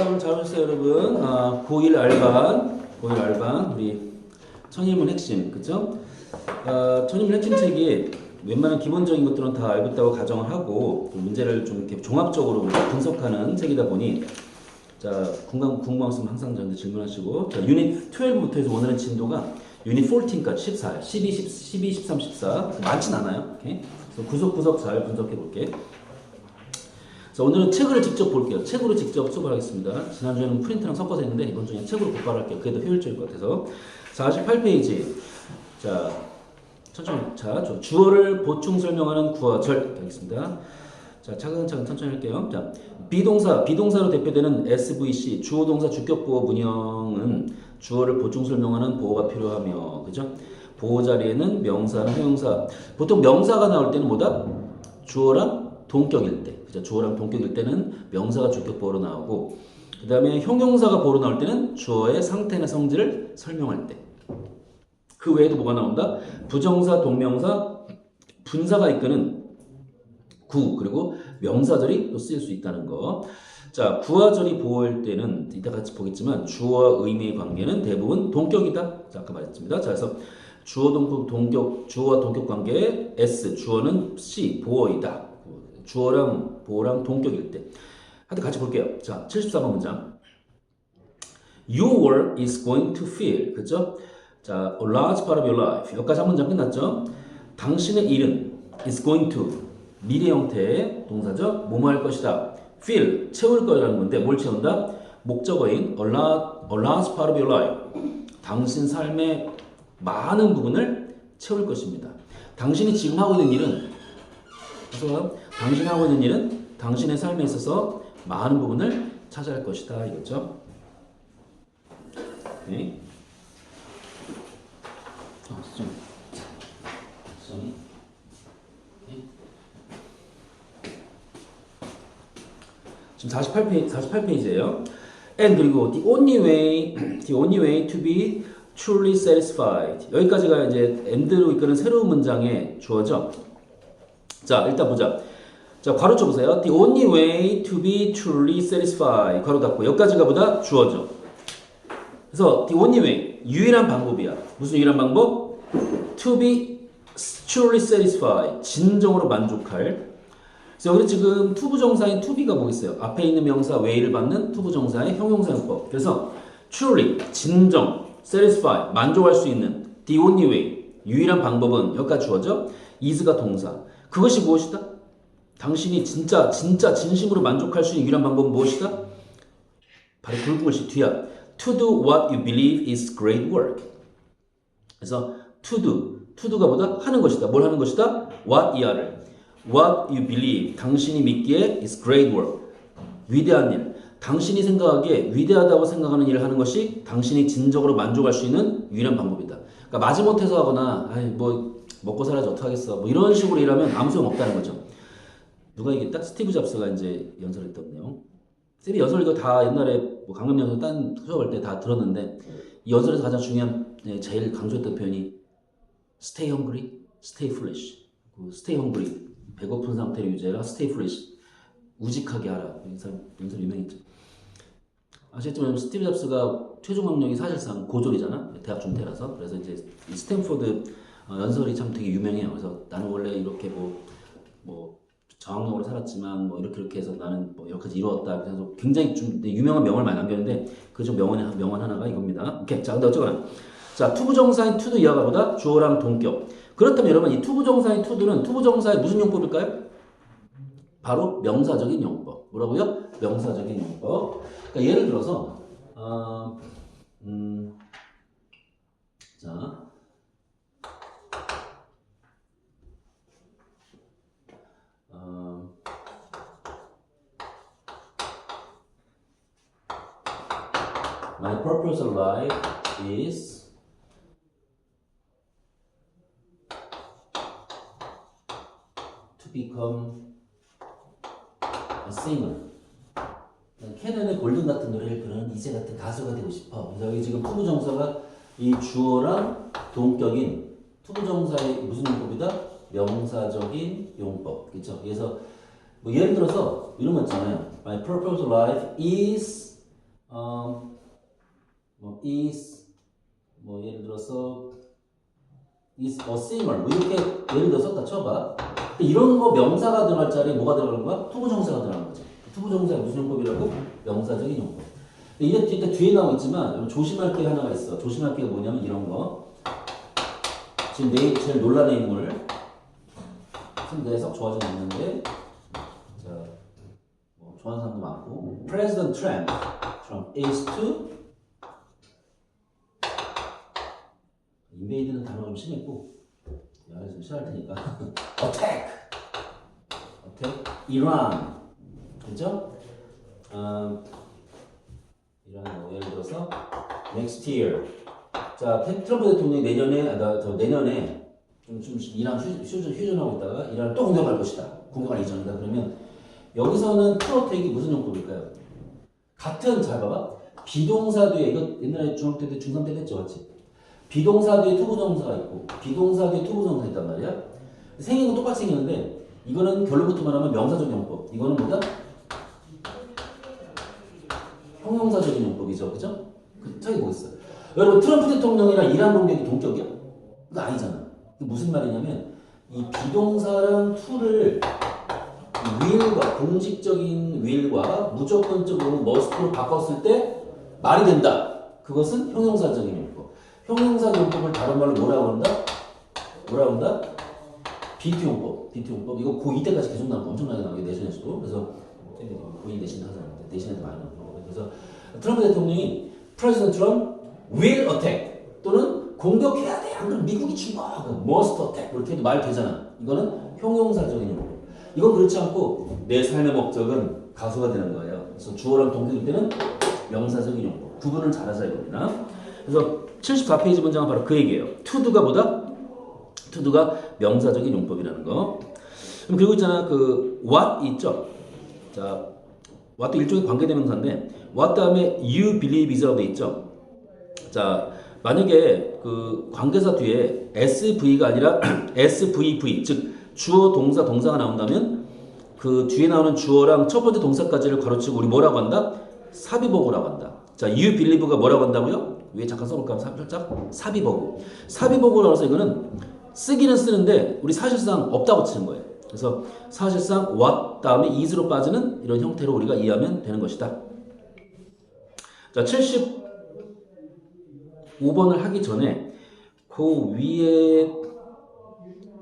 오늘 잘 오셨어요, 여러분. 고1 알반, 우리 천일문 핵심, 그죠? 천일문 핵심 책이 웬만한 기본적인 것들은 다 알고 있다고 가정을 하고, 문제를 좀 이렇게 종합적으로 분석하는 책이다 보니, 자, 궁금한 거 항상 저한테 질문하시고, 자, 유닛 12부터 해서 오늘은 진도가 유닛 14까지 14, 12, 13, 14. 많진 않아요. 오케이? 그래서 구석구석 잘 분석해 볼게. 자, 오늘은 책을 직접 볼게요. 책으로 직접 수업을 하겠습니다. 지난주에는 프린트랑 섞어서 했는데 이번 주에는 책으로 곧바로 할게요. 그게 더 효율적일 것 같아서. 48페이지. 자, 천천히. 자, 주어를 보충 설명하는 구어절 하겠습니다. 자, 차근차근 천천히 할게요. 자, 비동사로 대표되는 SVC, 주어동사 주격보호 문형은 주어를 보충 설명하는 보호가 필요하며, 그죠? 보호 자리에는 명사랑 형용사. 보통 명사가 나올 때는 뭐다? 주어랑 동격일 때, 그죠? 주어랑 동격일 때는 명사가 주격보호로 나오고, 그 다음에 형용사가 보호로 나올 때는 주어의 상태나 성질을 설명할 때. 그 외에도 뭐가 나온다? 부정사, 동명사, 분사가 이끄는 구, 그리고 명사절이 또 쓰일 수 있다는 거. 자, 구와절이 보호일 때는 이따 같이 보겠지만 주어와 의미의 관계는 대부분 동격이다. 자, 아까 말했습니다. 자, 그래서 주어와 동격 관계 S, 주어는 C, 보어이다. 주어랑 보어랑 동격일 때. 하여튼 같이 볼게요. 자, 74번 문장. Your work is going to fill. 그죠? 자, a large part of your life. 여기까지 한 문장 끝났죠? 당신의 일은 is going to. 미래 형태의 동사죠? 뭐뭐 할 것이다. fill. 채울 거라는 건데 뭘 채운다? 목적어인 a large part of your life. 당신 삶의 많은 부분을 채울 것입니다. 당신이 지금 하고 있는 일은 그래서 당신이 하고 있는 일은 당신의 삶에 있어서 많은 부분을 차지할 것이다. 이거죠. 네. 지금 48페이지예요. And 그리고 the only way to be truly satisfied. 여기까지가 이제 and로 이끄는 새로운 문장의 주어죠. 자, 일단 보자. 자, 괄호 쳐보세요. The only way to be truly satisfied. 괄호 닫고. 여기까지가 보다 주어죠. 그래서 the only way. 유일한 방법이야. 무슨 유일한 방법? To be truly satisfied. 진정으로 만족할. 그래서 여기 지금 투부정사인 to be가 뭐 있어요? 앞에 있는 명사 way를 받는 투부정사의 형용사용법. 그래서 truly. 진정. satisfy. 만족할 수 있는. the only way. 유일한 방법은 여기까지 주어져. is가 동사. 그것이 무엇이다? 당신이 진짜 진심으로 만족할 수 있는 유일한 방법은 무엇이다? 바로 굵은 글씨 뒤야. To do what you believe is great work. 그래서 to do가 뭐다? 하는 것이다. 뭘 하는 것이다? what you believe. 당신이 믿기에 is great work. 위대한 일. 당신이 생각하기에 위대하다고 생각하는 일을 하는 것이 당신이 진정으로 만족할 수 있는 유일한 방법이다. 그러니까 마지못해서 하거나 뭐 먹고 살아야지 어떡하겠어. 뭐 이런 식으로 일하면 아무 소용 없다는 거죠. 누가 이겼다? 스티브 잡스가 이제 연설했던 내용. 스티브 연설 이거 다 옛날에 뭐 강남 연설 딴 수업할 때 다 들었는데 이 연설에서 가장 중요한 제일 강조했던 표현이 stay hungry, stay foolish. stay hungry 배고픈 상태를 유지해라. stay foolish 우직하게 하라. 이 사람 연설 유명했죠. 아시겠지만 스티브 잡스가 최종 학력이 사실상 고졸이잖아. 대학 중퇴라서. 그래서 이제 이 스탠포드 연설이 참 되게 유명해요. 그래서 나는 원래 이렇게 뭐 저학력으로 살았지만 뭐 이렇게 해서 나는 뭐 여러 가지 이루었다. 그래서 굉장히 좀 유명한 명언을 많이 남겼는데 그 중 명언 하나가 이겁니다. 오케이. 자, 근데 어쨌거나 자, 투부정사인 to도 이하가 보다 주어랑 동격. 그렇다면 여러분 이 투부정사인 to도는 투부정사의 무슨 용법일까요? 바로 명사적인 용법. 뭐라고요? 명사적인 용법. 그러니까 예를 들어서 자. My purpose of life is to become a singer. 캐넌의 골든 같은 노래를 부르는 이제 같은 가수가 되고 싶어. 그래서 여기 지금 투부정사가 이 주어랑 동격인 투부정사의 무슨 용법이다? 명사적인 용법. 그렇죠? 그래서 뭐 예를 들어서 이런 거 있잖아요. My purpose of life is 뭐 is 뭐 예를 들어서 is a singer 뭐 이렇게 예를 들어서 다 쳐봐. 이런 거 명사가 들어갈 자리에 뭐가 들어가는 거야? 투부정사가 들어가는 거지. 투부정사가 무슨 용법이라고? 명사적인 용법. 이제 뒤에 나오겠지만 조심할 게 하나가 있어. 조심할 게 뭐냐면 이런 거. 지금 제일 논란의 인물. 지금 내가 썩 좋아하지 않는데, 자, 뭐 좋아하는 사람도 많고. President Trump is to 인베이드는 단어가 좀 심했고, 내가 좀 싫어할 테니까. Attack, Iran, 그죠? 이란 뭐 예를 들어서 next year. 자, 트럼프 대통령이 내년에 좀 이란 휴전하고 있다가 이란을 또 공격할 것이다. 공격할 예정이다. 그러면 여기서는 투어택이 무슨 용법일까요? 같은 잘 봐봐. 비동사 뒤에 이거 옛날에 중학교 때 중3 때 했죠, 같이. 비동사 뒤에 투부정사가 있고 비동사 뒤에 투부정사 있단 말이야. 생긴 거 똑같이 생겼는데 이거는 결론부터 말하면 명사적 용법. 이거는 뭐다? 형용사적인 용법이죠, 그죠? 그 차이 뭐 있어요? 여러분 트럼프 대통령이랑 이란 공격이 동격이야? 그거 아니잖아. 무슨 말이냐면 이 비동사랑 to를 will과 공식적인 will과 무조건적으로 must로 바꿨을 때 말이 된다. 그것은 형용사적인 용법. 형용사 용법을 다른 말로 뭐라고 한다? 비트 용법. 이거 고2 때까지 계속 나오고 엄청나게 나오게 내신에서도. 그래서 고2 내신 하잖아요. 내신에도 많이 나오고. 그래서 트럼프 대통령이 President Trump will attack 또는 공격해야 돼. 안 그러면 미국이 죽어. must attack 이렇게 해도 말 되잖아. 이거는 형용사적인 용법. 이건 그렇지 않고 내 삶의 목적은 가수가 되는 거예요. 그래서 주어랑 동격일 때는 명사적인 용법. 구분을 잘하자 이겁니다. 그래서 74페이지 문장은 바로 그 얘기예요. to도가 뭐다? to도가 명사적인 용법이라는 거. 그럼 그리고 있잖아 그 what 있죠. 자, what도 일종의 관계대명사인데 what 다음에 you believe is라고 돼 있죠. 자, 만약에 그 관계사 뒤에 SV가 아니라 SVV 즉 주어, 동사, 동사가 나온다면 그 뒤에 나오는 주어랑 첫 번째 동사까지를 가로치고 우리 뭐라고 한다? 사비보고라고 한다. 자, you believe가 뭐라고 한다고요? 위에 잠깐 써볼까요? 살짝 사비보고. 사비보고라고 해서 이거는 쓰기는 쓰는데 우리 사실상 없다고 치는 거예요. 그래서 사실상 what 다음에 is로 빠지는 이런 형태로 우리가 이해하면 되는 것이다. 자, 75번을 하기 전에 그 위에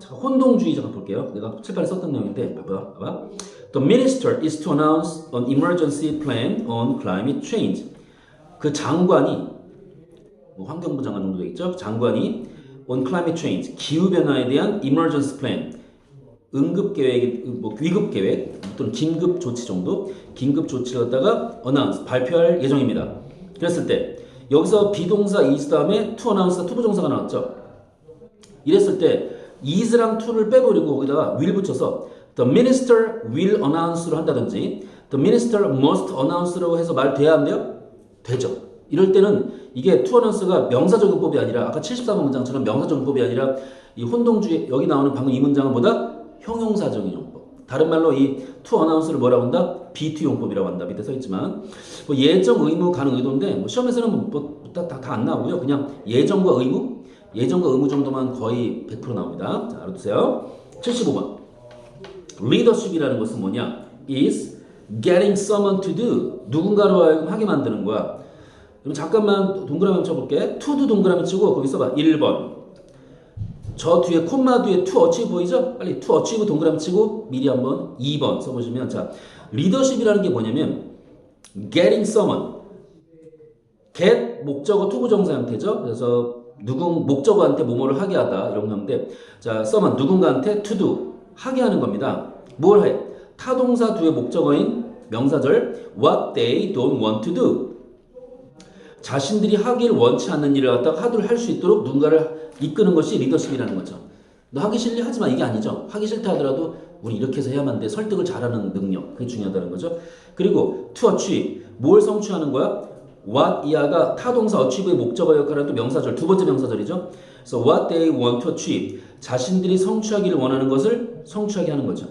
혼동주의 잠깐 볼게요. 내가 칠판에 썼던 내용인데 봐봐. The minister is to announce an emergency plan on climate change. 그 장관이 뭐 환경부 장관 정도 되겠죠? 장관이 on climate change 기후 변화에 대한 emergency plan 응급 계획, 뭐 위급 계획 또는 긴급 조치 정도 긴급 조치를 갖다가 announce 발표할 예정입니다. 그랬을 때 여기서 비동사 is 다음에 to announce 투부정사가 나왔죠. 이랬을 때 is랑 to를 빼버리고 거기다가 will 붙여서 the minister will announce로 한다든지 the minister must announce라고 해서 말 돼야 한대요? 되죠. 이럴 때는 이게 to announce가 명사적 용법이 아니라 아까 74번 문장처럼 명사적 용법이 아니라 이 혼동주의 여기 나오는 방금 이 문장은 뭐다? 형용사적인 용법. 다른 말로 이 to announce를 뭐라고 한다? B2 용법이라고 한다. 밑에 써있지만 뭐 예정, 의무, 가능, 의도인데 뭐 시험에서는 다 안 나오고요. 그냥 예정과 의무 정도만 거의 100% 나옵니다. 자, 알아두세요. 75번. leadership이라는 것은 뭐냐? is getting someone to do. 누군가로 하여금 하게 만드는 거야. 그럼 잠깐만 동그라미 쳐볼게. to도 동그라미 치고 거기 써봐. 1번. 저 뒤에 콤마 뒤에 to achieve 보이죠? 빨리 to achieve 동그라미 치고 미리 한번 2번 써보시면 자, leadership이라는 게 뭐냐면 getting someone. get 목적어 투부정사 형태죠. 그래서 목적어한테 뭐뭐를 하게 하다 이런 건데 자, someone 누군가한테 to do 하게 하는 겁니다. 뭘 해? 타동사 뒤에 목적어인 명사절 what they don't want to do. 자신들이 하길 원치 않는 일을 갖다가 하도록 할 수 있도록 누군가를 이끄는 것이 리더십이라는 거죠. 너 하기 싫니? 하지마 이게 아니죠. 하기 싫다 하더라도 우리 이렇게 해서 해야만 돼. 설득을 잘하는 능력 그게 중요하다는 거죠. 그리고 to achieve 뭘 성취하는 거야? what 이하가 타동사 achieve의 목적어 역할을 하는 또 명사절 두 번째 명사절이죠. 그래서 what they want to achieve 자신들이 성취하기를 원하는 것을 성취하게 하는 거죠.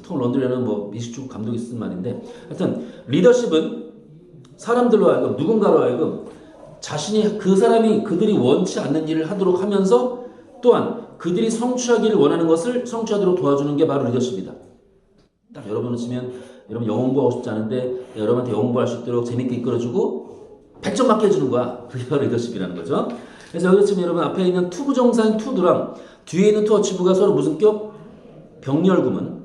톰 런드리는 뭐 미식축구 감독이 쓴 말인데 하여튼 리더십은 사람들로 하여금 누군가로 하여금 자신이 그 사람이 그들이 원치 않는 일을 하도록 하면서 또한 그들이 성취하기를 원하는 것을 성취하도록 도와주는 게 바로 리더십이다. 딱 여러분을 치면 여러분 영어 공부하고 싶지 않은데 여러분한테 영어 공부할 수 있도록 재밌게 이끌어주고 100점 맞게 해주는 거야. 그게 바로 리더십이라는 거죠. 그래서 여기 지금 여러분 앞에 있는 투부정사인 투두랑 뒤에 있는 투어치브가 서로 무슨 격? 병렬구문.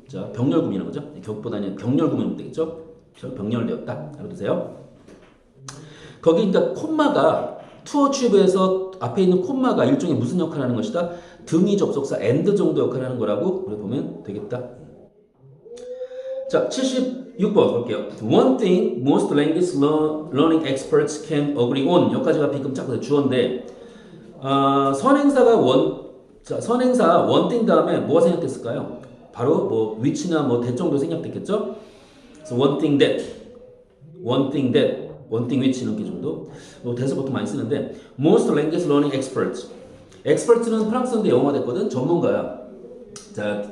자, 병렬구문이라는 거죠. 격보다 아니라 병렬구문이면 되겠죠. 병렬되었다. 알아두세요. 거기 그러니까 콤마가 투어치브에서 앞에 있는 콤마가 일종의 무슨 역할을 하는 것이다? 등위 접속사 and 정도 역할을 하는 거라고 우리 보면 되겠다. 자, 76번 볼게요. One thing most language learning experts can agree on. 여기까지가 비금 짝꿍 주어인데 선행사 one thing 다음에 뭐가 생략됐을까요? 바로 뭐 which나 뭐 that 정도 생략됐겠죠? 그래서 one thing that, one thing which 이런 게 정도. 대서 보통 많이 쓰는데 most language learning experts. expert는 프랑스어인데 영어가 됐거든. 전문가야. 자,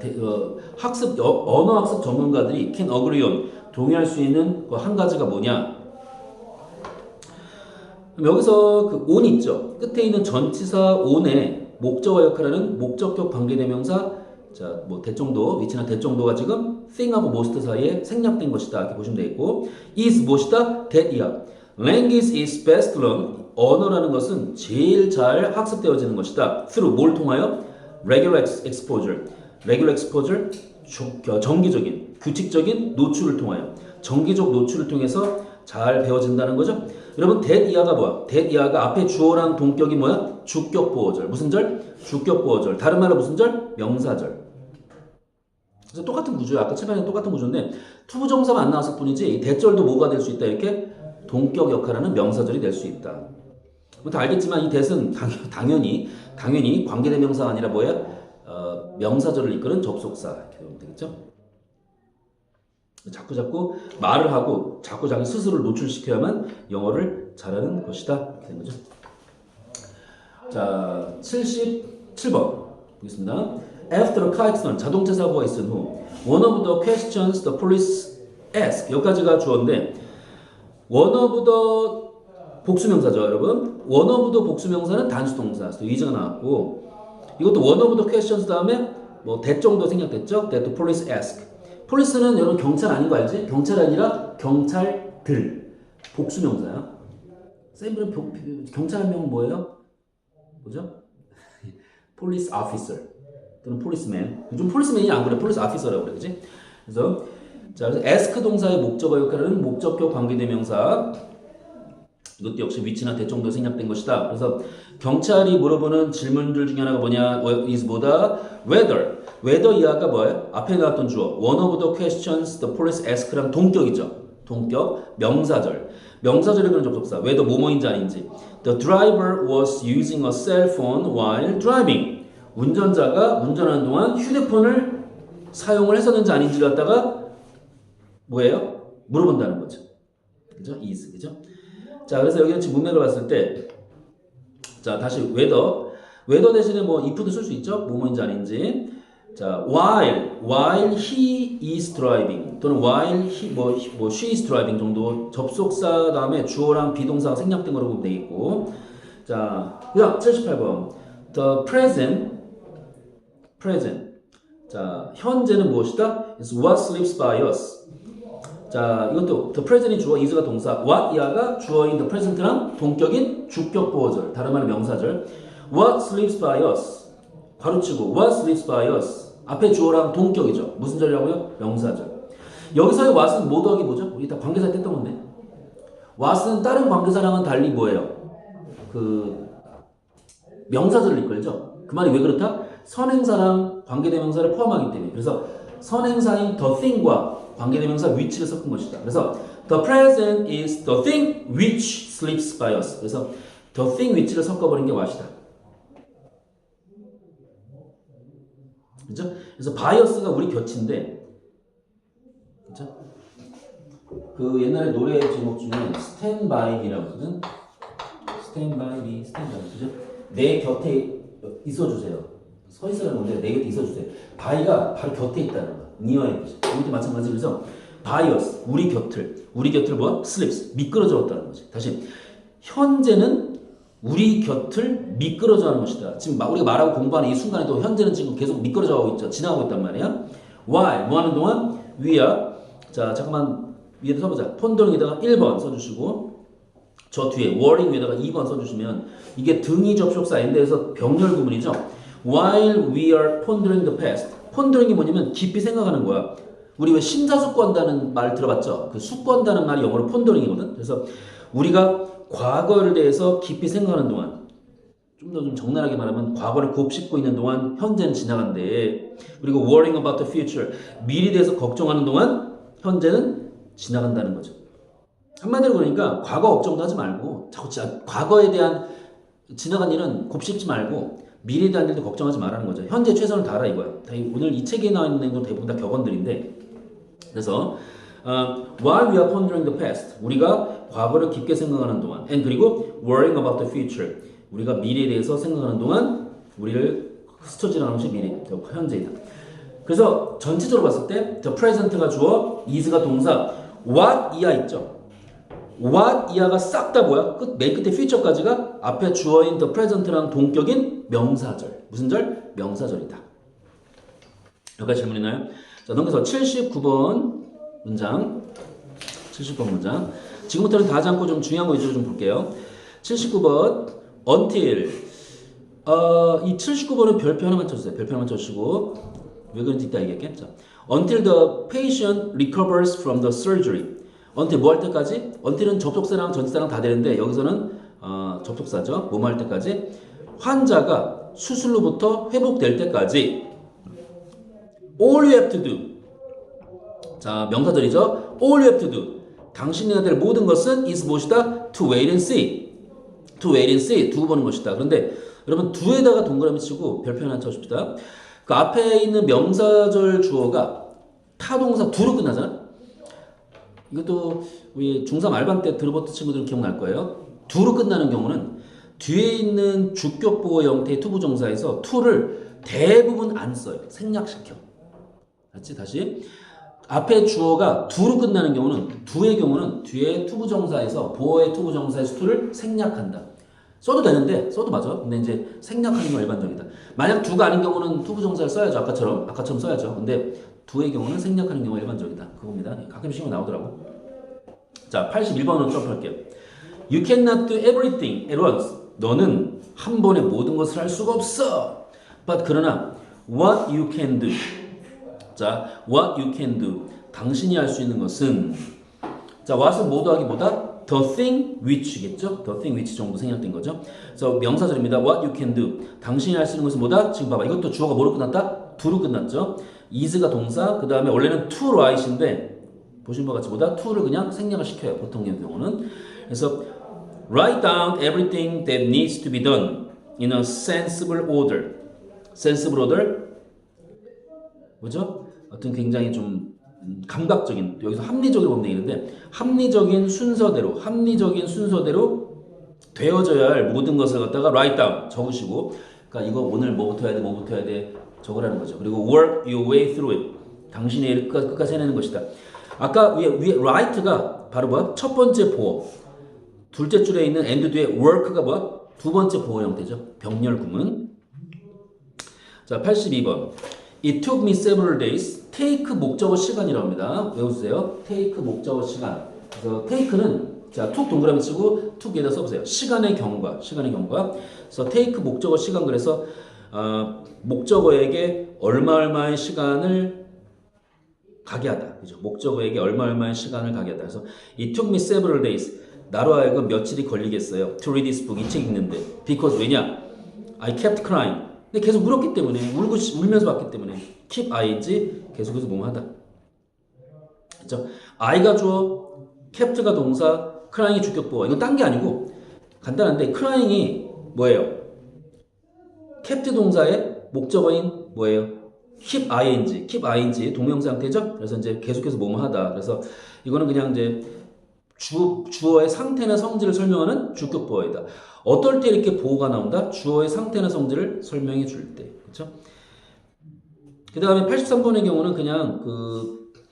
언어 학습 전문가들이 can agree on, 동의할 수 있는 그 한 가지가 뭐냐? 여기서 그 on 있죠. 끝에 있는 전치사 on의 목적어 역할하는 목적격 관계대명사, 자, 뭐 대정도, 위치나 대정도가 지금 thing하고 most 사이에 생략된 것이다. 이렇게 보시면 되겠고, is 무엇이다? that이야. Language is best learned. 언어라는 것은 제일 잘 학습되어지는 것이다. through 뭘 통하여? regular exposure. regular exposure, 정기적인, 규칙적인 노출을 통하여, 정기적 노출을 통해서 잘 배워진다는 거죠. 여러분, that 이하가 뭐야? that 이하가 앞에 주어랑 동격이 뭐야? 주격 보어절. 무슨 절? 주격 보어절. 다른 말로 무슨 절? 명사절. 그래서 똑같은 구조야. 아까 칠판에 똑같은 구조인데 투부정사만 안 나왔을 뿐이지 이 대절도 뭐가 될 수 있다? 이렇게 동격 역할하는 명사절이 될 수 있다. 다 알겠지만 이 that은 당연히 관계대명사가 아니라 뭐야? 명사절을 이끄는 접속사 이렇게 보면 되겠죠? 자꾸 말을 하고 자꾸 자기 스스로를 노출시켜야만 영어를 잘하는 것이다. 이렇게 된 거죠. 자, 77번 보겠습니다. After a car accident, 자동차 사고가 있은 후 one of the questions the police ask, 여기까지가 주어인데 one of the 복수명사죠, 여러분. one of the 복수명사는 단수동사, 이제가 나왔고 이것도 one of the questions 다음에 뭐 that 정도 생략됐죠? That the police ask. police는 여러분 경찰 아닌 거 알지? 경찰이 아니라 경찰들. 복수명사야. 쌤들은 경찰 한 명은 뭐예요? 뭐죠? police officer 또는 policeman. 요즘 policeman이 안 그래. police officer라고 그래, 그지? 그래서 ask 동사의 목적어 역할은 목적격 관계대명사. 이것도 역시 위치나 대정도 생략된 것이다. 그래서 경찰이 물어보는 질문들 중에 하나가 뭐냐? is 뭐다? whether 이하가 뭐예요? 앞에 나왔던 주어. one of the questions the police ask랑 동격이죠. 동격, 명사절. 명사절에 그런 접속사. whether 뭐뭐인지 아닌지. The driver was using a cell phone while driving. 운전자가 운전하는 동안 휴대폰을 사용을 했었는지 아닌지를 갖다가 뭐예요? 물어본다는 거죠. 그죠? is, 그죠? 자, 그래서 여기는 지금 문맥을 봤을 때, 자, 다시 whether 대신에 뭐 if도 쓸 수 있죠? 뭐뭐인지 아닌지. 자, while he is driving 또는 while she is driving 정도 접속사 다음에 주어랑 비동사가 생략된 거로 보면 되겠고. 자, 그다음 78번. The present. 자, 현재는 무엇이다? It's what sleeps by us. 자, 이것도 the present이 주어, is가 동사, what 이하가 주어인 the present랑 동격인 주격 보어절, 다른 말은 명사절. What sleeps by us. 가로치고 what sleeps by us. 앞에 주어랑 동격이죠. 무슨 절이라고요? 명사절. 여기서의 what은 뭐 더하기 뭐죠? 우리 다 관계사 뗐던 건데. what은 다른 관계사랑은 달리 뭐예요? 그 명사절을 이끌죠. 그 말이 왜 그렇다? 선행사랑 관계대명사를 포함하기 때문에. 그래서 선행사인 the thing과 관계대명사 which를 섞은 것이다. 그래서 the present is the thing which sleeps by us. 그래서 the thing which를 섞어버린 게 what이다. 그죠? 그래서 by us가 우리 곁인데, 그죠? 그 옛날에 노래 제목 중에 stand by me라고 하거든. stand by me, stand by me. 그죠? 내 곁에 있어주세요. 서 있으라는 건데 내 곁에 있어주세요. by가 바로 곁에 있다는 거야. near에. 이것도 마찬가지로. 그래서 bias, 우리 곁을 뭐야? slips, 미끄러졌다는 거지. 다시, 현재는 우리 곁을 미끄러져가는 것이다. 지금 우리가 말하고 공부하는 이 순간에도 현재는 지금 계속 미끄러져가고 있죠. 지나가고 있단 말이야. Why? 뭐 하는 동안? We are. 자, 잠깐만 위에다 써보자. 폰더링에다가 1번 써주시고 저 뒤에 worrying 위에다가 2번 써주시면 이게 등위 접속사 엔드에서 병렬 구문이죠. While we are pondering the past. 폰더링이 뭐냐면 깊이 생각하는 거야. 우리 왜 심사숙고한다는 말 들어봤죠? 그 숙고한다는 말이 영어로 폰더링이거든. 그래서 우리가 과거를 대해서 깊이 생각하는 동안 좀 더 좀 적나라하게 말하면 과거를 곱씹고 있는 동안 현재는 지나간대. 그리고 worrying about the future. 미래에 대해서 걱정하는 동안 현재는 지나간다는 거죠. 한마디로 그러니까 과거 걱정도 하지 말고 자꾸 과거에 대한 지나간 일은 곱씹지 말고 미래에 대한 일도 걱정하지 말라는 거죠. 현재 최선을 다하라 이거야. 오늘 이 책에 나와 있는 건 대부분 다 격언들인데 그래서 while we are pondering the past 우리가 과거를 깊게 생각하는 동안 and 그리고 worrying about the future 우리가 미래에 대해서 생각하는 동안 우리를 스쳐 지나가는 것이 미래, 현재이다. 그래서 전체적으로 봤을 때 the present가 주어, is가 동사, what 이하 있죠. what 이하가 싹 다 뭐야? 맨 끝에 future까지가 앞에 주어인 the present랑 동격인 명사절. 무슨 절? 명사절이다. 여기까지 질문 있나요? 자, 넘겨서 79번 문장. 79번 문장. 지금부터는 다 하지 않고 좀 중요한 거 위주로 좀 볼게요. 79번 until 이 79번은 별표 하나만 쳐주세요. 별표 하나만 쳐주시고 왜 그런지 이따 얘기할게. 자, until the patient recovers from the surgery. until 뭐 할 때까지? until은 접속사랑 전치사랑 다 되는데 여기서는 접속사죠. 뭐뭐 할 때까지? 환자가 수술로부터 회복될 때까지. all you have to do. 자, 명사절이죠. all you have to do. 당신이 해야 될 모든 것은 is 무엇이다? to wait and see. to wait and see. 두고 보는 것이다. 그런데 여러분 do에다가 동그라미 치고 별표 하나 쳐줍시다. 그 앞에 있는 명사절 주어가 타동사 do로 끝나잖아. 이것도 우리 중3 알반 때 들어봤던 친구들은 기억날 거예요. do로 끝나는 경우는 뒤에 있는 주격보호 형태의 투부정사에서 to를 대부분 안 써요. 생략시켜. 맞지? 다시. 앞에 주어가 do로 끝나는 경우는 do의 경우는 뒤에 투부정사에서 보어의 투부정사에서 to를 생략한다. 써도 되는데 써도 맞아. 근데 이제 생략하는 건 일반적이다. 만약 do가 아닌 경우는 투부정사를 써야죠. 아까처럼 써야죠. 근데 do의 경우는 생략하는 경우가 일반적이다. 그겁니다. 가끔 시험에 나오더라고. 자, 81번으로 점프할게요. You cannot do everything at once. 너는 한 번에 모든 것을 할 수가 없어. But 그러나 what you can do. 자, what you can do. 당신이 할 수 있는 것은 자, what은 뭐 더하기 뭐다? The thing which겠죠? The thing which 정도 생략된 거죠. 그래서 명사절입니다. What you can do. 당신이 할 수 있는 것은 뭐다? 지금 봐봐. 이것도 주어가 뭐로 끝났다? do로 끝났죠. is가 동사. 그 다음에 원래는 to write인데 보신 바와 같이 뭐다? to를 그냥 생략을 시켜요. 보통의 경우는. 그래서 write down everything that needs to be done in a sensible order. sensible order 뭐죠? 어떤 굉장히 좀 감각적인 여기서 합리적으로 보면 되는데 합리적인 순서대로 되어져야 할 모든 것을 갖다가 write down 적으시고 그러니까 이거 오늘 뭐부터 해야 돼 적으라는 거죠. 그리고 work your way through it. 당신의 일을 끝까지 해내는 것이다. 아까 위에 write가 바로 뭐야? 첫 번째 보어. 둘째 줄에 있는 and 뒤에 work가 뭐야? 두 번째 보어 형태죠. 병렬 구문. 자, 82번. It took me several days. take 목적어 시간이라고 합니다. 외우세요. take 목적어 시간. 그래서 take는 자, took 동그라미 치고 took에다 써보세요. 시간의 경과. 그래서 take 목적어 시간 그래서 목적어에게 얼마의 시간을 가게 하다. 그죠? 목적어에게 얼마의 시간을 가게 하다. 그래서 it took me several days. 나로 하여금 며칠이 걸리겠어요. To read this book. 이 책 읽는데. Because 왜냐? I kept crying. 근데 계속 울었기 때문에 울면서 봤기 때문에 keep ing 계속해서 뭐뭐 하다. 그렇죠? I가 주어, kept가 동사, crying이 주격보어. 이건 딴 게 아니고 간단한데 crying이 뭐예요? kept 동사의 목적어인 뭐예요? keep ing 동명사 형태죠? 그래서 이제 계속해서 뭐뭐 하다. 그래서 이거는 그냥 이제 주어의 상태나 성질을 설명하는 주격보어이다. 어떨 때 이렇게 보어가 나온다? 주어의 상태나 성질을 설명해 줄 때. 그렇죠? 그 다음에 83번의 경우는 그냥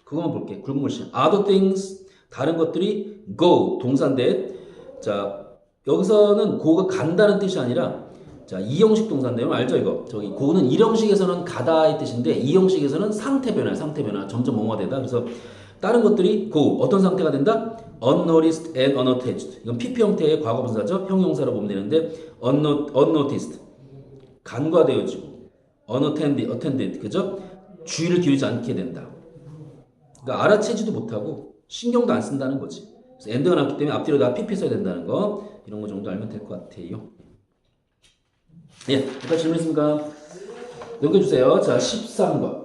그것만 볼게. 굵은 글씨. other things 다른 것들이 go 동사인데 자 여기서는 go가 간다는 뜻이 아니라 자 이형식 동사인데요. 알죠 이거? 저기 go는 일형식에서는 가다의 뜻인데 이형식에서는 상태 변화 점점 뭐가 되다. 그래서 다른 것들이 go 어떤 상태가 된다? unnoticed and unattached. 이건 PP 형태의 과거분사죠. 형용사로 보면 되는데 unnoticed 간과되어지고 unattended 그죠? 주의를 기울이지 않게 된다. 그러니까 알아채지도 못하고 신경도 안 쓴다는 거지. 그래서 and가 나왔기 때문에 앞뒤로 다 PP 써야 된다는 거 이런 거 정도 알면 될 것 같아요. 예, 여기까지 질문 있습니까? 넘겨주세요. 자, 13번.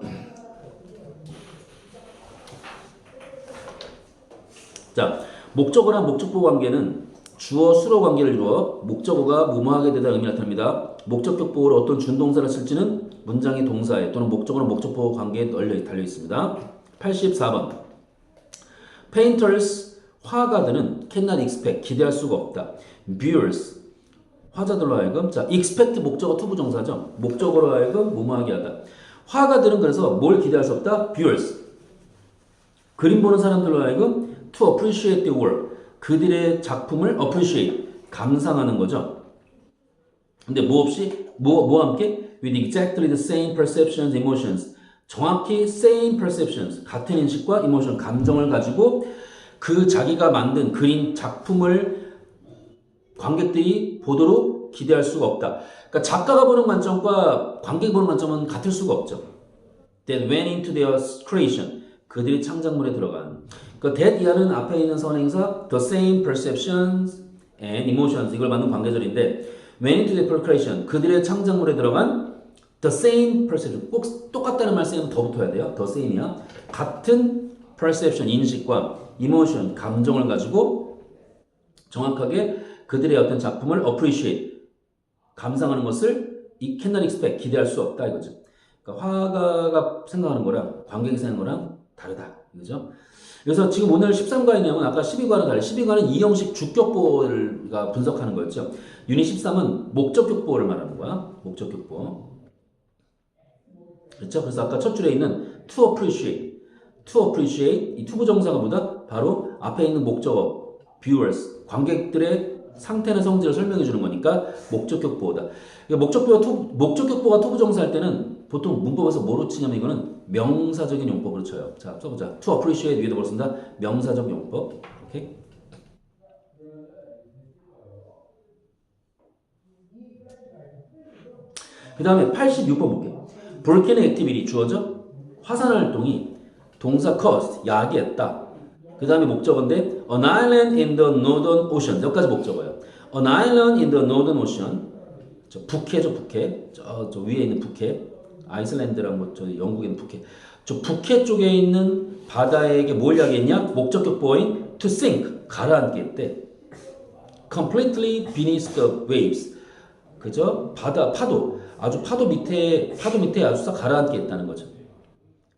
자, 목적어랑 목적보 관계는 주어, 수로 관계를 이루어 목적어가 무모하게 되다는 의미를 나타냅니다. 목적격보로 어떤 준동사를 쓸지는 문장의 동사에 또는 목적어는 목적보 관계에 달려 있습니다. 84번. Painters, 화가들은 cannot expect, 기대할 수가 없다. Viewers, 화자들로 하여금 자, expect 목적어 투부정사죠. 목적어로 하여금 무모하게 하다. 화가들은 그래서 뭘 기대할 수 없다? Viewers, 그림 보는 사람들로 하여금 to appreciate the work, 그들의 작품을 appreciate, 감상하는 거죠. 근데 뭐 없이? 뭐와 함께? With exactly the same perceptions, emotions. 정확히 same perceptions, 같은 인식과 emotion, 감정을 가지고 그 자기가 만든 그린 작품을 관객들이 보도록 기대할 수가 없다. 그러니까 작가가 보는 관점과 관객이 보는 관점은 같을 수가 없죠. That went into their creation. 그들이 창작물에 들어간. 그 that 이하는 앞에 있는 선행사 the same perceptions and emotions 이걸 만든 관계절인데 went into their creation 그들의 창작물에 들어간 the same perception 꼭 똑같다는 말씀은 더 붙어야 돼요. the same이야. 같은 perception 인식과 emotion 감정을 가지고 정확하게 그들의 어떤 작품을 appreciate 감상하는 것을 cannot expect 기대할 수 없다 이거죠. 그러니까 화가가 생각하는 거랑 관객이 생각하는 거랑 다르다 이거죠. 그래서 지금 오늘 13과의 내용은 아까 12과는 달리 12과는 이형식 주격보가 분석하는 거였죠. 유닛 13은 목적격보를 말하는 거야. 목적격보. 그렇죠? 그래서 아까 첫 줄에 있는 to appreciate 이 투부정사가 뭐다? 바로 앞에 있는 목적어 viewers 관객들의 상태나 성질을 설명해 주는 거니까 목적격보다. 목적격보가 투부정사 할 때는 보통 문법에서 뭐로 치냐면 이거는 명사적인 용법으로 쳐요. 자, 써보자. to appreciate 위에도 뭘 쓴다? 명사적 용법. 오케이? 그 다음에 86번 볼게요. volcanic activity 주어져? 화산활동이 동사 caused, 야기했다. 그 다음에 목적어인데 an island in the northern ocean 여기까지 목적어예요. an island in the northern ocean 저 북해죠 북해 저 위에 있는 북해 아이슬란드랑 뭐 저 영국에 있는 북해 저 북해 쪽에 있는 바다에게 뭘 이야기했냐 목적격보인 to sink 가라앉게 했대. completely beneath the waves 그죠 파도 아주 파도 밑에 아주 싹 가라앉게 했다는 거죠.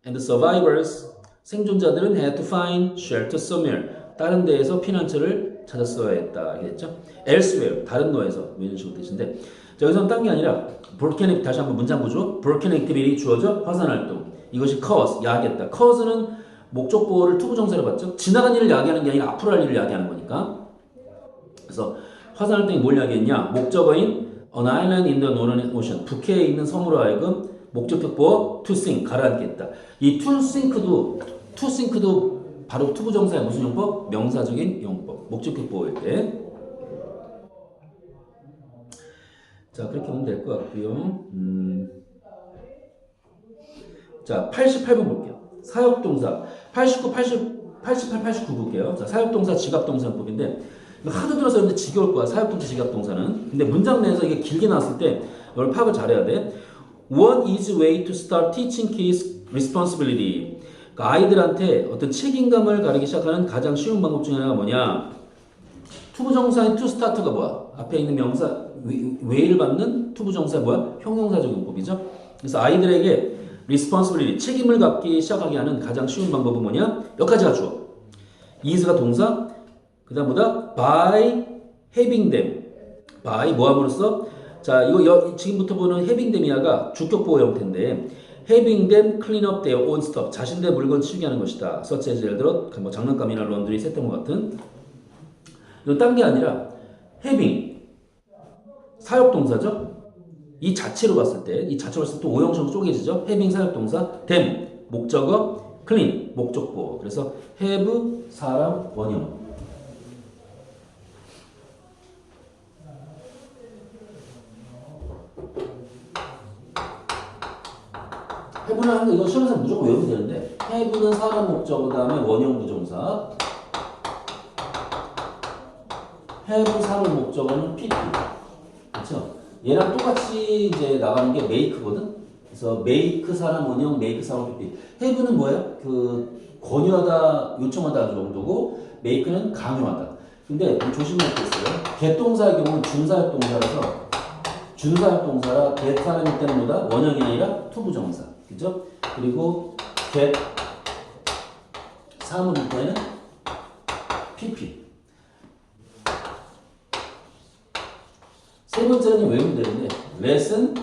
and the survivors 생존자들은 had to find shelter somewhere. 다른 데에서 피난처를 찾았어야 했다. 알겠죠? elsewhere. 다른 노에서. 이런 식으로 뜻인데. 자, 여기서는 딴 게 아니라 volcanic 다시 한번 문장 구조. volcanic activity 주어져 화산활동. 이것이 cause. 야기했다. cause는 목적보호를 투부정사로 봤죠? 지나간 일을 야기하는 게 아니라 앞으로 할 일을 야기하는 거니까. 그래서 화산활동이 뭘 야기했냐? 목적어인 an island in the northern ocean. 북해에 있는 섬으로 하여금 목적격보 to sink 가라앉게 했다. 이 to sink도 바로 투부정사의 무슨 용법? 명사적인 용법. 목적격보일 때. 자, 그렇게 보면 될 것 같고요. 자, 88번 볼게요. 사역동사. 88, 89 볼게요. 자, 사역동사, 지각동사법인데 하도 들어서 그런데 지겨울 거야. 사역동사, 지각동사는. 근데 문장 내에서 이게 길게 나왔을 때 이걸 파악을 잘해야 돼. One easy way to start teaching kids responsibility. 그러니까 아이들한테 어떤 책임감을 가르치기 시작하는 가장 쉬운 방법 중에 하나가 뭐냐? 투부정사인 to start가 뭐야? 앞에 있는 명사 way를 받는 투부정사 뭐야? 형용사적 용법이죠. 그래서 아이들에게 responsibility 책임을 갖기 시작하게 하는 가장 쉬운 방법은 뭐냐? 여기까지가 주어. is가 동사. 그다음보다 by having them. by 뭐함으로써 자, 이거 지금부터 보는 having them이야가 주격보호 형태인데 having them clean up their own stuff. 자신들의 물건 치우게 하는 것이다. such as 예를 들어 뭐 장난감이나 런드리, 세탁물 같은. 이건 딴 게 아니라 having 사역동사죠. 이 자체로 봤을 때, 이 자체로 봤을 때 또 오형식으로 쪼개지죠. having 사역동사, them 목적어, clean 목적보. 그래서 have 사람 원형. have는 하는 거 이거 시험에서 무조건 외우면 되는데 have는 사람 목적어 다음에 원형 부정사. have 사람 목적어는 pp. 그렇죠? 얘랑 똑같이 이제 나가는 게 make거든. 그래서 make 사람 원형, make 사람 pp. have는 뭐야? 그 권유하다, 요청하다 정도고 make는 강요하다. 근데 조심할 게 있어요. get 동사의 경우는 준사역동사라서 준사역동사라 get 사람일 때는 뭐다? 원형이 아니라 투부정사. 그죠? 그리고 get 사물일 때는 pp. 세 번째는 외우면 되는데 let은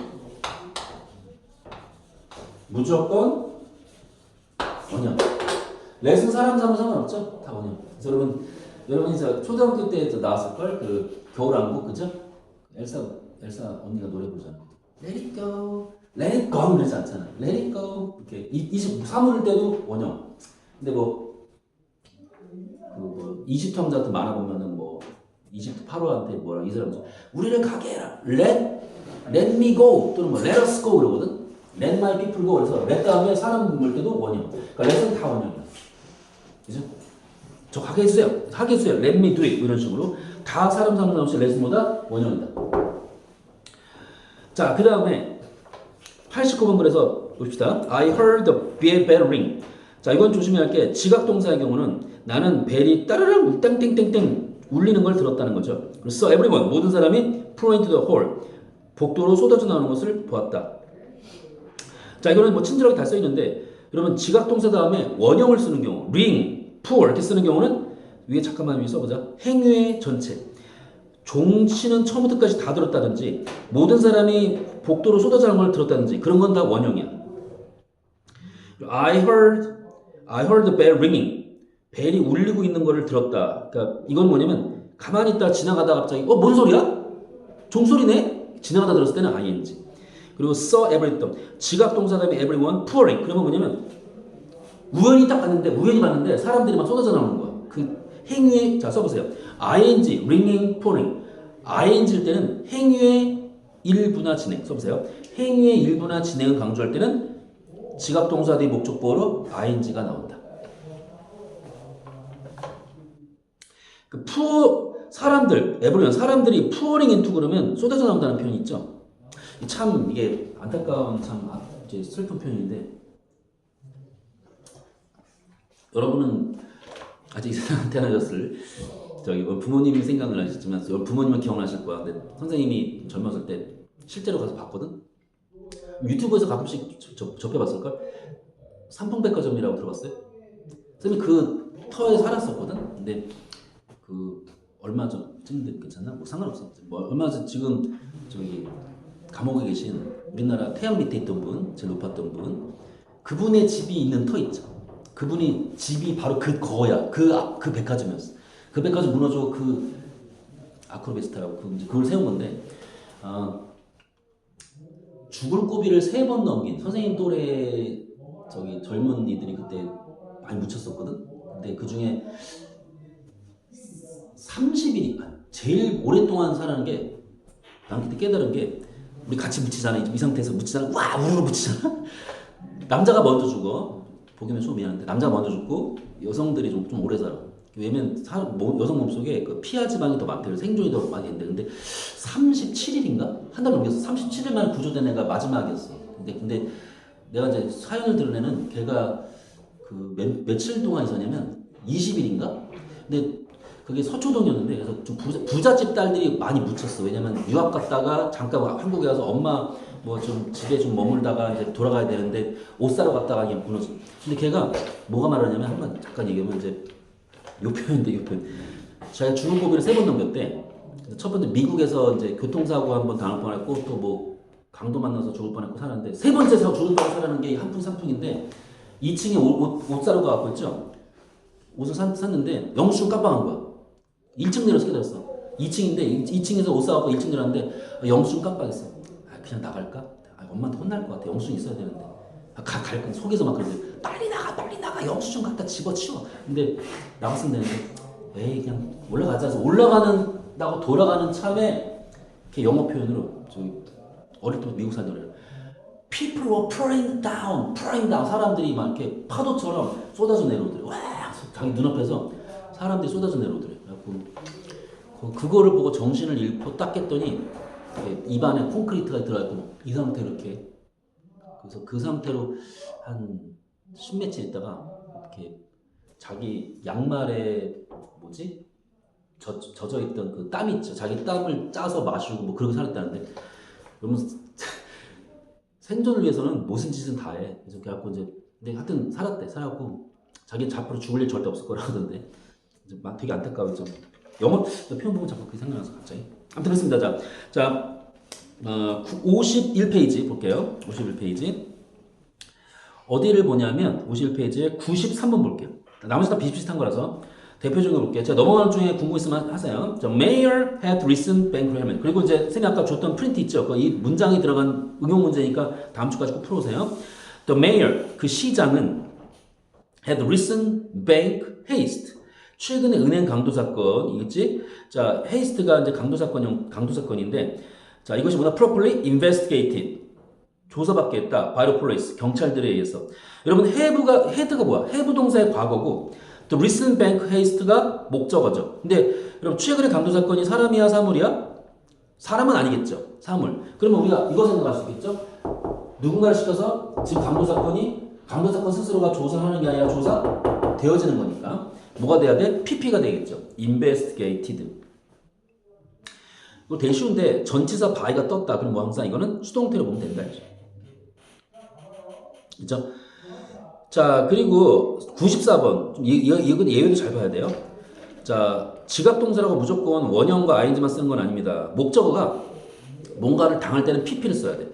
무조건 원형. let은 사람 사무 상관없죠? 다 원형. 그래서 여러분 이제 초등학교 때 나왔을 걸 그 겨울왕국 그죠? 엘사 언니가 노래 부르잖아. Let it go, let it go 그러지 않잖아. Let it go 이렇게 23일 때도 원형. 근데 이집트 왕자한테 만화 보면은 뭐 이집트 파로한테 뭐라 이 사람 우리를 가게 해라. Let me go 또는 뭐 let us go 그러거든. Let my people go 그래서 let 다음에 사람 물 때도 원형. 그러니까 let은 다 원형이야. 그죠? 저 하게 해주세요. 하게 해주세요. Let me do it 이런 식으로 다 사람 사는 없이 let은 뭐다? 원형이다. 자, 그 다음에 89번 글에서 봅시다. I heard the bell ring. 자, 이건 조심해야 할 게 지각동사의 경우는 나는 벨이 따르릉 땡땡땡땡 울리는 걸 들었다는 거죠. 그래서 everyone 모든 사람이 flow into the hall 복도로 쏟아져 나오는 것을 보았다. 자, 이거는 뭐 친절하게 다 써 있는데 여러분 지각동사 다음에 원형을 쓰는 경우 ring, pour 이렇게 쓰는 경우는 위에 잠깐만 위에 써보자. 행위의 전체. 종치는 처음부터 끝까지 다 들었다든지 모든 사람이 복도로 쏟아져 나오는 걸 들었다든지 그런 건 다 원형이야. I heard the bell ringing. 벨이 울리고 있는 거를 들었다. 그러니까 이건 뭐냐면 가만히 있다 지나가다 갑자기 뭔 소리야? 종소리네? 지나가다 들었을 때는 ing. 그리고 saw everything. 지각동사 다음에 everyone pouring. 그러면 뭐냐면 우연히 봤는데 사람들이 막 쏟아져 나오는 거야. 그 행위에 자 써보세요. ing, ringing, pouring. ing일 때는 행위의 일부나 진행 써보세요. 행위의 일부나 진행을 강조할 때는 지각동사 뒤 목적보로 ing가 나온다. 그 사람들, everyone, 사람들이 pouring into 그러면 쏟아져 나온다는 표현이 있죠. 참 이게 안타까운 참 이제 슬픈 표현인데 여러분은 아직 이 세상에 태어나셨을 부모님이 생각을 하셨지만 부모님은 기억나실 거야. 근데 선생님이 젊었을 때 실제로 가서 봤거든. 유튜브에서 가끔씩 접해봤을걸. 삼풍백화점이라고 들어봤어요? 선생님이 그 터에 살았었거든. 근데 그 얼마 전쯤인데 괜찮나? 뭐 상관없어. 뭐 얼마 전 지금 감옥에 계신 우리나라 태양 밑에 있던 분, 제일 높았던 분, 그분의 집이 있는 터 있죠. 그분이 집이 바로 그 거야. 그 백화점이었어. 그 백화점 무너져 그 아크로베스타라고 그걸 세운 건데 죽을 고비를 3번 넘긴 선생님 또래 젊은이들이 그때 많이 묻혔었거든. 근데 그 중에 30일이 제일 오랫동안 살아는 게 난 그때 깨달은 게 우리 같이 묻히잖아. 이 상태에서 묻히잖아. 와 우르르 묻히잖아. 남자가 먼저 죽어. 보기면 좀 미안한데 남자가 먼저 죽고 여성들이 좀 오래 살아. 왜냐면 여성 몸속에 그 피하 지방이 더 많대요. 생존이 더 많이 된대. 근데 37일인가? 한 달 넘겼어. 37일 만에 구조된 애가 마지막이었어. 근데 내가 이제 사연을 들은 애는 걔가 며칠 동안 있었냐면 20일인가? 근데 그게 서초동이었는데 그래서 좀 부잣집 딸들이 많이 묻혔어. 왜냐면 유학 갔다가 잠깐 한국에 와서 엄마 뭐 좀 집에 좀 머물다가 이제 돌아가야 되는데 옷 사러 갔다가 그냥 무너져. 근데 걔가 뭐가 말하냐면 한번 잠깐 얘기하면 이제 요 표현인데 자기가 죽은 고비를 3번 넘겼대. 첫 번째 미국에서 이제 교통사고 한번 당할 뻔했고 또 뭐 강도 만나서 죽을 뻔했고 살았는데 세 번째 죽을 뻔해서 살아는 게 한풍 삼풍인데 2층에 옷 사러 가고 있죠. 옷을 샀는데 영수증 깜빡한 거야. 1층 내려서 깨달았어. 2층인데 2층에서 옷 사갖고 1층 내렸는데 영수증 깜빡했어. 그냥 나갈까? 엄마한테 혼날 것 같아. 영수증 있어야 되는데. 갈 거야. 속에서 막 그러는데 빨리 나가 영수증 갖다 집어치워. 근데 나갔으면 되는데 에이 그냥 올라가자 해서 올라가는다고 돌아가는 참에 이렇게 영어 표현으로 저기 어릴 때부터 미국 살던 애를 People were pouring down. 사람들이 막 이렇게 파도처럼 쏟아져 내려오더래. 와, 자기 눈앞에서 사람들이 쏟아져 내려오더래. 그래갖고 그거를 보고 정신을 잃고 딱 깼더니 입안에 콘크리트가 들어있고 이 상태로 이렇게 그래서 그 상태로 한 10며칠 있다가 이렇게 자기 양말에 뭐지? 젖어 있던 그 땀 있죠. 자기 땀을 짜서 마시고 뭐 그러고 살았다는데 여러분 생존을 위해서는 무슨 짓은 다 해. 그래서 그래갖고 이제 근데 하여튼 살았고 자기 앞으로 죽을 일 절대 없을 거라 하던데 이제 막 되게 안타까워져. 영어 표현 보면 자꾸 그게 생각나서 갑자기. 아무튼 그렇습니다. 자 51페이지 볼게요. 51페이지 어디를 보냐면 51페이지에 93번 볼게요. 나머지 다 비슷비슷한 거라서 대표적으로 볼게요. 제가 넘어가는 중에 궁금 있으면 하세요. Mayor had recent bank retirement. 그리고 이제 선생님 아까 줬던 프린트 있죠. 이 문장이 들어간 응용 문제니까 다음 주까지 꼭 풀어오세요. The mayor, 그 시장은 had recent bank haste. 최근에 은행 강도 사건이겠지? 자, haste가 이제 강도 사건인데, 자, 이것이 뭐냐? properly investigated. 조사받게 했다. by the police. 경찰들에 의해서. 여러분, head가 뭐야? have 동사의 과거고, the recent bank haste가 목적어죠. 근데 여러분 최근의 강도 사건이 사람이야 사물이야? 사람은 아니겠죠. 사물. 그러면 우리가 이거 생각할 수 있겠죠? 누군가를 시켜서 지금 강도 사건 스스로가 조사하는 게 아니라 조사 되어지는 거니까 뭐가 돼야 돼? PP가 되겠죠. investigated. 이거 되게 쉬운데 전치사 by가 떴다. 그럼 뭐 항상 이거는 수동태로 보면 된다. 그렇죠? 자, 그리고 94번. 이건 예외도 잘 봐야 돼요. 자, 지각동사라고 무조건 원형과 ing만 쓰는 건 아닙니다. 목적어가 뭔가를 당할 때는 pp를 써야 돼.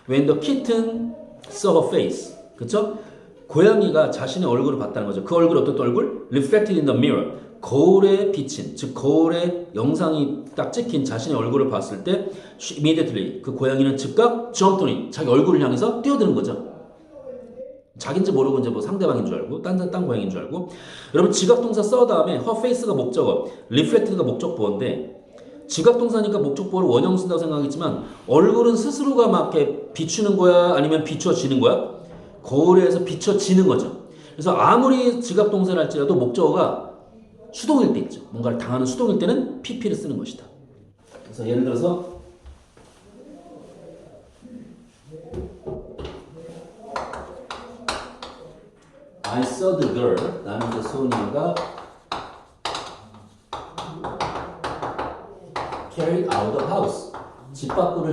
When the kitten saw her face. 그쵸? 고양이가 자신의 얼굴을 봤다는 거죠. 그 얼굴 어떤 얼굴? Reflected in the mirror. 거울에 비친, 즉 거울에 영상이 딱 찍힌 자신의 얼굴을 봤을 때 immediately 그 고양이는 즉각 jumped on it. 자기 얼굴을 향해서 뛰어드는 거죠. 자기인지 모르고 이제 뭐 상대방인 줄 알고 딴 고양이인 줄 알고. 여러분 지각동사 써 다음에 her face가 목적어, reflected가 목적보어인데 지각동사니까 목적보어를 원형 쓴다고 생각하겠지만 얼굴은 스스로가 막 이렇게 비추는 거야 아니면 비춰지는 거야? 거울에서 비춰지는 거죠. 그래서 아무리 지각동사를 할지라도 목적어가 수동일 때 있죠. 뭔가를 당하는 수동일 때는 pp를 쓰는 것이다. 그래서 예를 들어서 I saw the girl. 나는 그 소녀가 carried out of the house. 집 밖으로